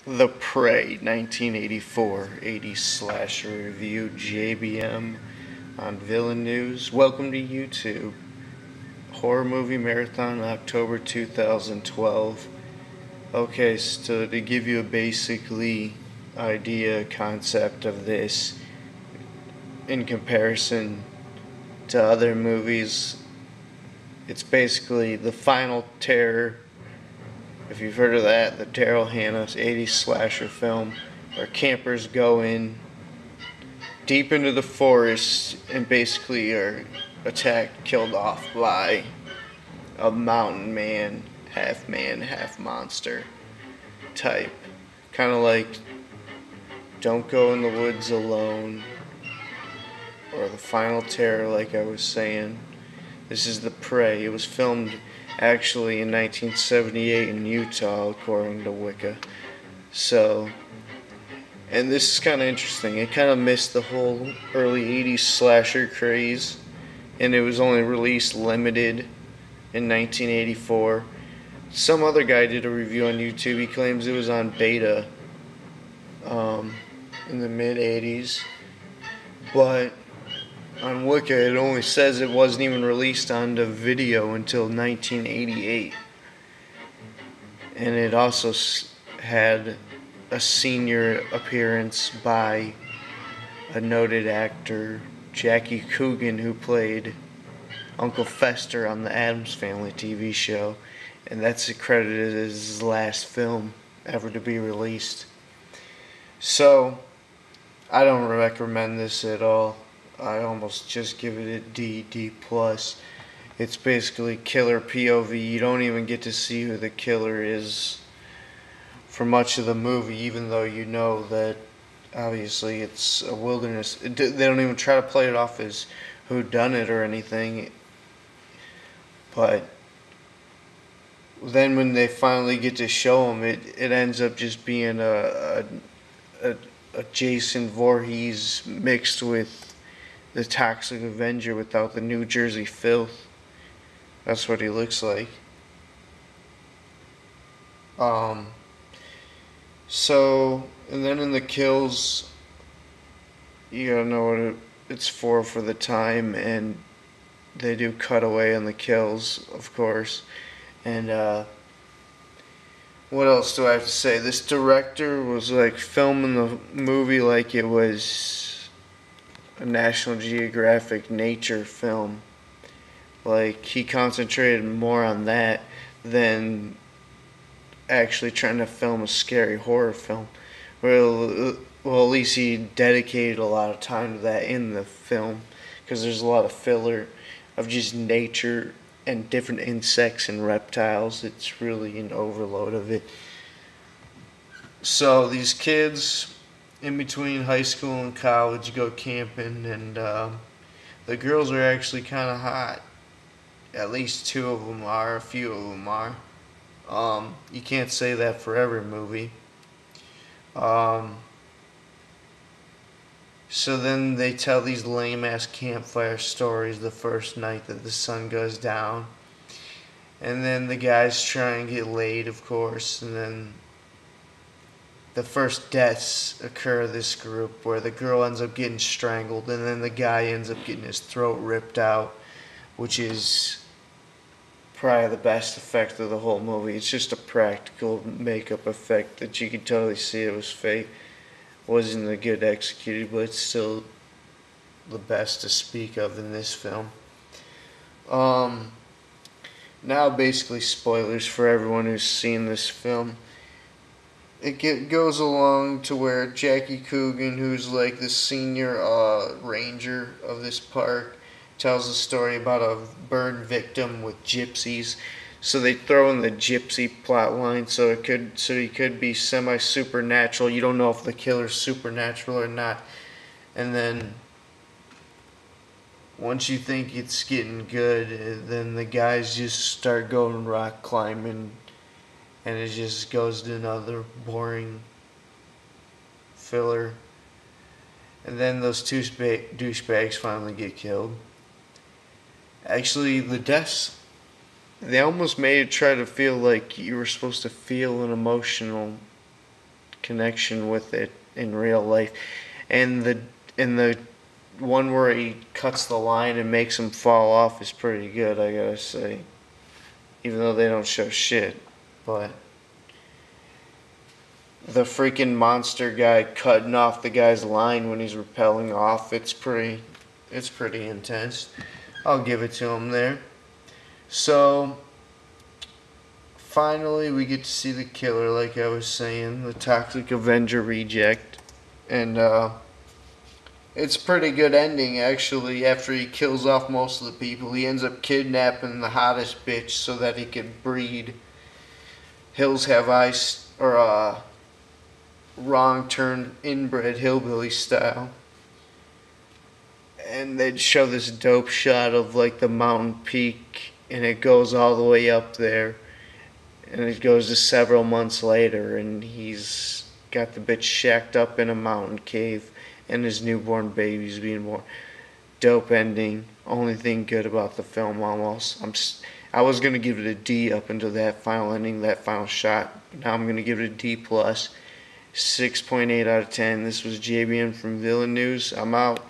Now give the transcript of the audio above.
The Prey 1984 80s slasher review JBM on Villain News. Welcome to YouTube. Horror Movie Marathon October 2012. Okay, so to give you a basically idea, concept of this in comparison to other movies, it's basically the final terror. If you've heard of that, the Daryl Hannah 80s slasher film where campers go in deep into the forest and basically are attacked, killed off by a mountain man, half monster type. Kind of like Don't Go in the Woods Alone or The Final Terror, like I was saying. This is The Prey. It was filmed actually in 1978 in Utah, according to Wicca. So, and this is kind of interesting. It kind of missed the whole early 80s slasher craze, and it was only released limited in 1984. Some other guy did a review on YouTube. He claims it was on beta in the mid 80s, but on Wicca it only says it wasn't even released on the video until 1988. And it also had a senior appearance by a noted actor, Jackie Coogan, who played Uncle Fester on the Addams Family TV show, and that's credited as his last film ever to be released. So, I don't recommend this at all. I almost just give it a D plus. It's basically killer POV. You don't even get to see who the killer is for much of the movie, even though you know that obviously it's a wilderness. They don't even try to play it off as who done it or anything. But then when they finally get to show him, it ends up just being a Jason Voorhees mixed with the Toxic Avenger without the New Jersey filth. That's what he looks like. So, and then in the kills, you gotta know what it's for the time, and they do cut away on the kills, of course. And what else do I have to say? This director was like filming the movie like it was a National Geographic nature film. Like, he concentrated more on that than actually trying to film a scary horror film. Well, at least he dedicated a lot of time to that in the film, because there's a lot of filler of just nature and different insects and reptiles. It's really an overload of it. So these kids in between high school and college go camping, and the girls are actually kind of hot. At least two of them are, a few of them are. You can't say that for every movie. So then they tell these lame ass campfire stories the first night that the sun goes down. And then the guys try and get laid, of course. And then the first deaths occur of this group, where the girl ends up getting strangled, and then the guy ends up getting his throat ripped out, which is probably the best effect of the whole movie. It's just a practical makeup effect that you could totally see it was fake. Wasn't a good executed, but it's still the best to speak of in this film. Now basically spoilers for everyone who's seen this film. It goes along to where Jackie Coogan, who's like the senior ranger of this park, tells a story about a burn victim with gypsies. So they throw in the gypsy plot line, so he could be semi supernatural. You don't know if the killer's supernatural or not. And then once you think it's getting good, then the guys just start going rock climbing, and it just goes to another boring filler. And then those two douchebags finally get killed. Actually, the deaths, they almost made it try to feel like you were supposed to feel an emotional connection with it in real life. And the one where he cuts the line and makes him fall off is pretty good, I gotta say. Even though they don't show shit. But the freaking monster guy cutting off the guy's line when he's rappelling off, it's pretty intense. I'll give it to him there. So finally we get to see the killer, like I was saying, the Toxic Avenger reject. And it's a pretty good ending, actually. After he kills off most of the people, he ends up kidnapping the hottest bitch so that he could breed Hills Have Eyes, or wrong turn inbred hillbilly style. And they'd show this dope shot of like the mountain peak, and it goes all the way up there, and it goes to several months later, and he's got the bitch shacked up in a mountain cave, and his newborn baby's being born. Dope ending. Only thing good about the film, almost. I was gonna give it a D up until that final ending, that final shot. Now I'm gonna give it a D plus. 6.8 out of 10. This was JBN from Villain News. I'm out.